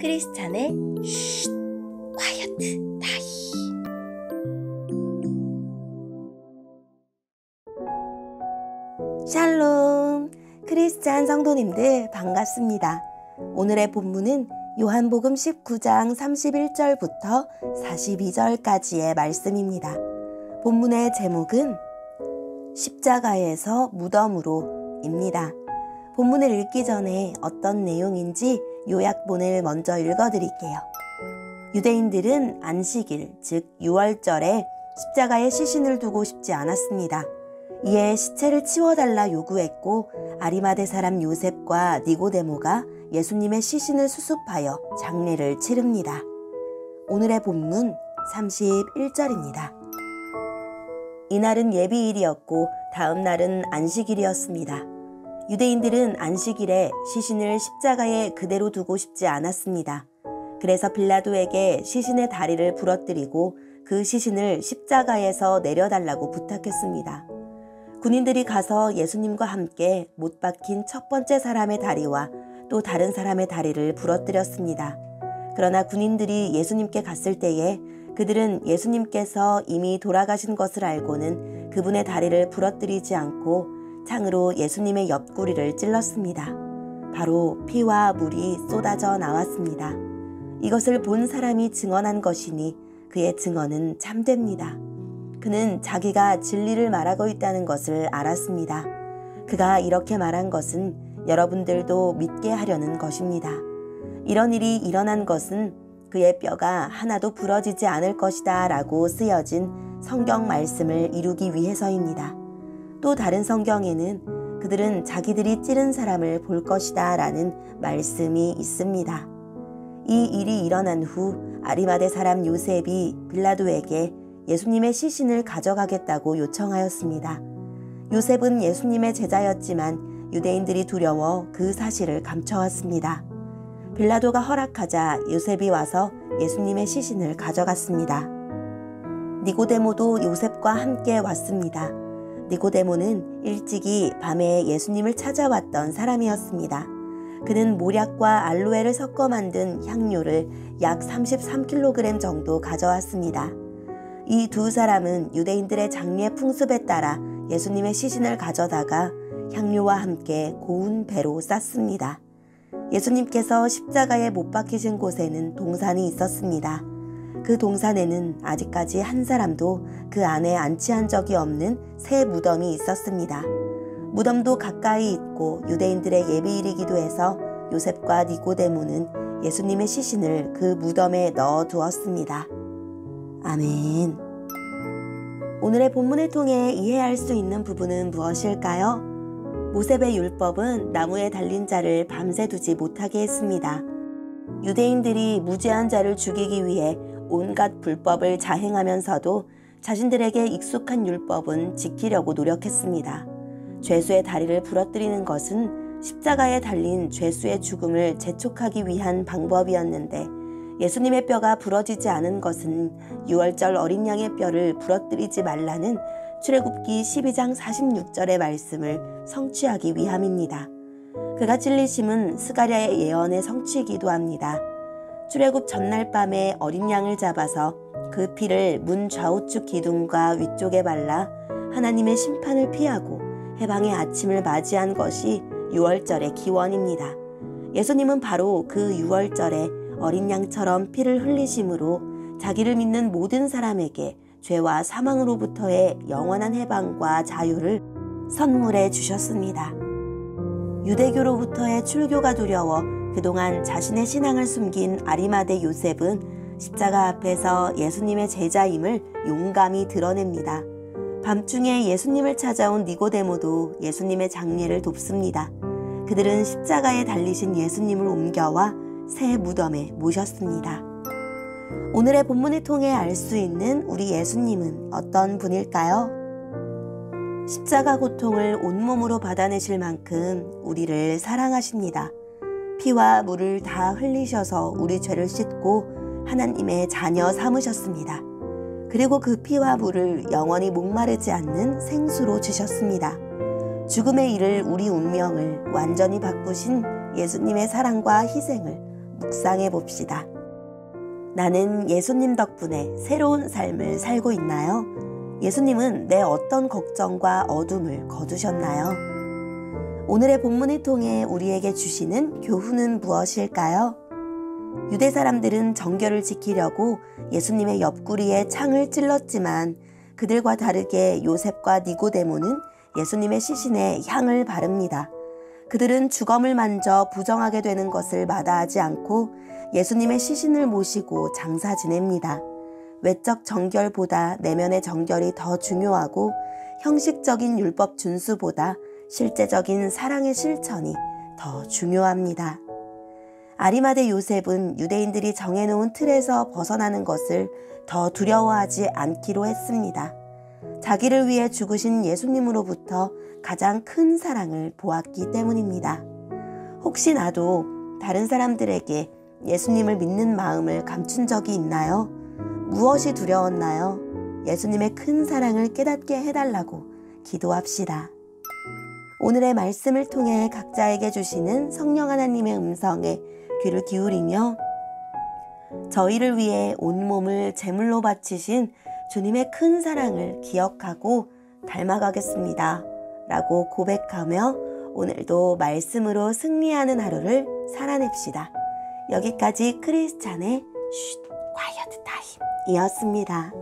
크리스찬의 쉿 콰이어트 타임. 샬롬, 크리스찬 성도님들 반갑습니다. 오늘의 본문은 요한복음 19장 31절부터 42절까지의 말씀입니다. 본문의 제목은 십자가에서 무덤으로 입니다. 본문을 읽기 전에 어떤 내용인지 요약본을 먼저 읽어드릴게요. 유대인들은 안식일, 즉 유월절에 십자가에 시신을 두고 싶지 않았습니다. 이에 시체를 치워달라 요구했고 아리마대 사람 요셉과 니고데모가 예수님의 시신을 수습하여 장례를 치릅니다. 오늘의 본문 31절입니다. 이날은 예비일이었고 다음 날은 안식일이었습니다. 유대인들은 안식일에 시신을 십자가에 그대로 두고 싶지 않았습니다. 그래서 빌라도에게 시신의 다리를 부러뜨리고 그 시신을 십자가에서 내려달라고 부탁했습니다. 군인들이 가서 예수님과 함께 못 박힌 첫 번째 사람의 다리와 또 다른 사람의 다리를 부러뜨렸습니다. 그러나 군인들이 예수님께 갔을 때에 그들은 예수님께서 이미 돌아가신 것을 알고는 그분의 다리를 부러뜨리지 않고 창으로 예수님의 옆구리를 찔렀습니다. 바로 피와 물이 쏟아져 나왔습니다. 이것을 본 사람이 증언한 것이니 그의 증언은 참됩니다. 그는 자기가 진리를 말하고 있다는 것을 알았습니다. 그가 이렇게 말한 것은 여러분들도 믿게 하려는 것입니다. 이런 일이 일어난 것은 그의 뼈가 하나도 부러지지 않을 것이다 라고 쓰여진 성경 말씀을 이루기 위해서입니다. 또 다른 성경에는 그들은 자기들이 찌른 사람을 볼 것이다 라는 말씀이 있습니다. 이 일이 일어난 후 아리마대 사람 요셉이 빌라도에게 예수님의 시신을 가져가겠다고 요청하였습니다. 요셉은 예수님의 제자였지만 유대인들이 두려워 그 사실을 감춰왔습니다. 빌라도가 허락하자 요셉이 와서 예수님의 시신을 가져갔습니다. 니고데모도 요셉과 함께 왔습니다. 니고데모는 일찍이 밤에 예수님을 찾아왔던 사람이었습니다. 그는 모략과 알로에를 섞어 만든 향료를 약 33kg 정도 가져왔습니다. 이 두 사람은 유대인들의 장례 풍습에 따라 예수님의 시신을 가져다가 향료와 함께 고운 배로 쌌습니다. 예수님께서 십자가에 못 박히신 곳에는 동산이 있었습니다. 그 동산에는 아직까지 한 사람도 그 안에 안치한 적이 없는 새 무덤이 있었습니다. 무덤도 가까이 있고 유대인들의 예비일이기도 해서 요셉과 니고데모는 예수님의 시신을 그 무덤에 넣어 두었습니다. 아멘. 오늘의 본문을 통해 이해할 수 있는 부분은 무엇일까요? 모세의 율법은 나무에 달린 자를 밤새 두지 못하게 했습니다. 유대인들이 무죄한 자를 죽이기 위해 온갖 불법을 자행하면서도 자신들에게 익숙한 율법은 지키려고 노력했습니다. 죄수의 다리를 부러뜨리는 것은 십자가에 달린 죄수의 죽음을 재촉하기 위한 방법이었는데 예수님의 뼈가 부러지지 않은 것은 유월절 어린 양의 뼈를 부러뜨리지 말라는 출애굽기 12장 46절의 말씀을 성취하기 위함입니다. 그가 찔리심은 스가랴의 예언의 성취이기도 합니다. 출애굽 전날 밤에 어린 양을 잡아서 그 피를 문 좌우측 기둥과 위쪽에 발라 하나님의 심판을 피하고 해방의 아침을 맞이한 것이 유월절의 기원입니다. 예수님은 바로 그 유월절에 어린 양처럼 피를 흘리심으로 자기를 믿는 모든 사람에게 죄와 사망으로부터의 영원한 해방과 자유를 선물해 주셨습니다. 유대교로부터의 출교가 두려워 그동안 자신의 신앙을 숨긴 아리마대 요셉은 십자가 앞에서 예수님의 제자임을 용감히 드러냅니다. 밤중에 예수님을 찾아온 니고데모도 예수님의 장례를 돕습니다. 그들은 십자가에 달리신 예수님을 옮겨와 새 무덤에 모셨습니다. 오늘의 본문을 통해 알 수 있는 우리 예수님은 어떤 분일까요? 십자가 고통을 온몸으로 받아내실 만큼 우리를 사랑하십니다. 피와 물을 다 흘리셔서 우리 죄를 씻고 하나님의 자녀 삼으셨습니다. 그리고 그 피와 물을 영원히 목마르지 않는 생수로 주셨습니다. 죽음의 이를 우리 운명을 완전히 바꾸신 예수님의 사랑과 희생을 묵상해 봅시다. 나는 예수님 덕분에 새로운 삶을 살고 있나요? 예수님은 내 어떤 걱정과 어둠을 거두셨나요? 오늘의 본문을 통해 우리에게 주시는 교훈은 무엇일까요? 유대 사람들은 정결을 지키려고 예수님의 옆구리에 창을 찔렀지만 그들과 다르게 요셉과 니고데모는 예수님의 시신에 향을 바릅니다. 그들은 주검을 만져 부정하게 되는 것을 마다하지 않고 예수님의 시신을 모시고 장사 지냅니다. 외적 정결보다 내면의 정결이 더 중요하고 형식적인 율법 준수보다 실제적인 사랑의 실천이 더 중요합니다. 아리마대 요셉은 유대인들이 정해놓은 틀에서 벗어나는 것을 더 두려워하지 않기로 했습니다. 자기를 위해 죽으신 예수님으로부터 가장 큰 사랑을 보았기 때문입니다. 혹시 나도 다른 사람들에게 예수님을 믿는 마음을 감춘 적이 있나요? 무엇이 두려웠나요? 예수님의 큰 사랑을 깨닫게 해달라고 기도합시다. 오늘의 말씀을 통해 각자에게 주시는 성령 하나님의 음성에 귀를 기울이며 저희를 위해 온몸을 제물로 바치신 주님의 큰 사랑을 기억하고 닮아가겠습니다. 라고 고백하며 오늘도 말씀으로 승리하는 하루를 살아냅시다. 여기까지 크리스찬의 quiet 타임이었습니다.